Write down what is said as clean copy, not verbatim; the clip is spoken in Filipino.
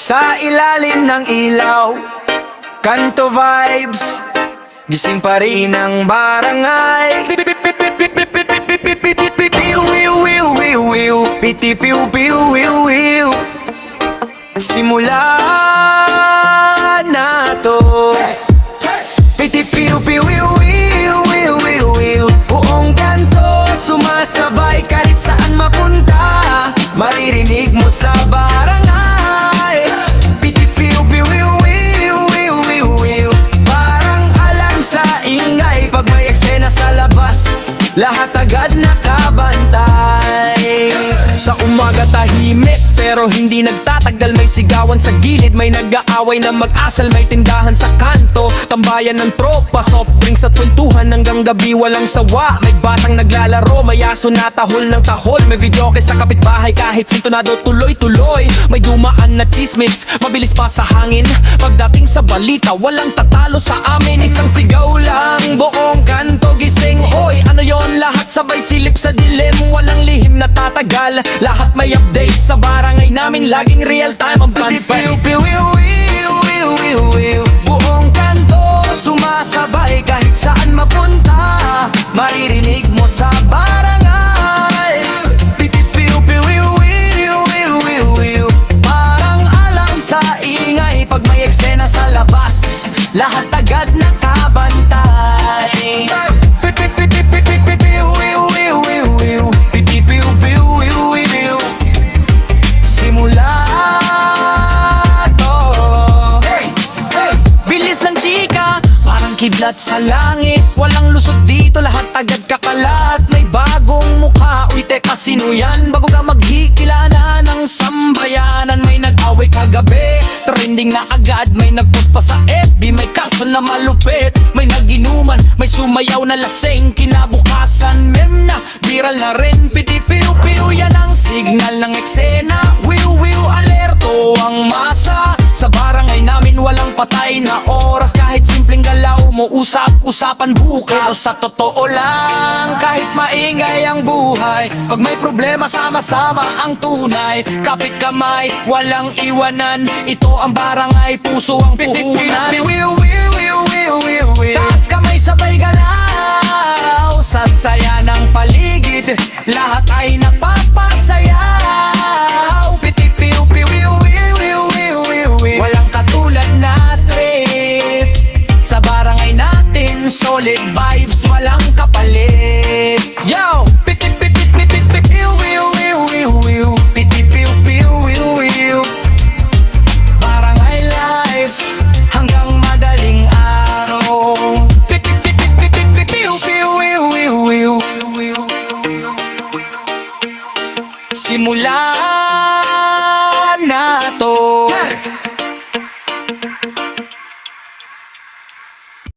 Sa ilalim ng ilaw, kanto vibes, gising pa rin ang barangay. Piu piu piu piu piu, piti piu piu piu piu. Simula na to. Piti piu piu piu piu piu piu piu. Buong kanto sumasabay kahit saan mapunta, maririnig mo sa barangay. Piti piu piu piu piu piu piu piu. Parang alarm sa ingay pag may eksena sa labas, lahat agad nakabantay. Sa umaga tahimik pero hindi nagtatagal, may sigawan sa gilid, may nag-aaway na mag-asal, may tindahan sa kanto, tambayan ng tropa, soft drinks at kwentuhan hanggang gabi walang sawa. May batang naglalaro, may aso na tahol ng tahol, may videoke sa kapitbahay kahit sintonado tuloy-tuloy. May dumaan na chismis, mabilis pa sa hangin, pagdating sa balita walang tatalo sa amin. Isang sigaw lang, buong kanto gising. Hoy, ano yon? Lahat sabay silip sa dilim, walang lihim na tatagal, lahat may update sa barangay namin, laging real time ang banfay. Buong kanto sumasabay kahit saan mapunta, maririnig mo sa barangay. Parang alam sa ingay pag may eksena sa labas, lahat agad nakabantay. Simula to. Bilis ng chika, parang kidlat sa langit, walang lusot dito, lahat agad kakalat. May bagong mukha, uy teka sino yan? Bago ka maghikilala ng sambayanan, may nag-away kagabi, trending na agad, may nag-post pa sa FB, may caption na malupit, may naginuman, may sumayaw na laseng, kinabukasan meme na, viral na rin. Piti piu piu, yan ang signal ng eksena. Wiu wiu, alerto ang masa, sa barangay namin walang patay na oras, kahit simpleng galaw mo usap-usapan bukas. Sa totoo lang, kahit maingay ang buhay, pag may problema sama-sama ang tunay, kapit kamay, walang iwanan, ito ang barangay, puso ang puhunan. Taas kamay sabay galaw, sa saya ng paligid, lahat ay napapasayaw. Piti piu piu piu piu piu piu. Walang katulad na trip, sa barangay natin solid vibes, walang kapalit. Yo! Piti piti piti piti piu piu piu piu piu. Piti piu piu piu piu. Barangay life hanggang madaling araw. Piti piti piti piti piu piu piu piu piu. Simula na to.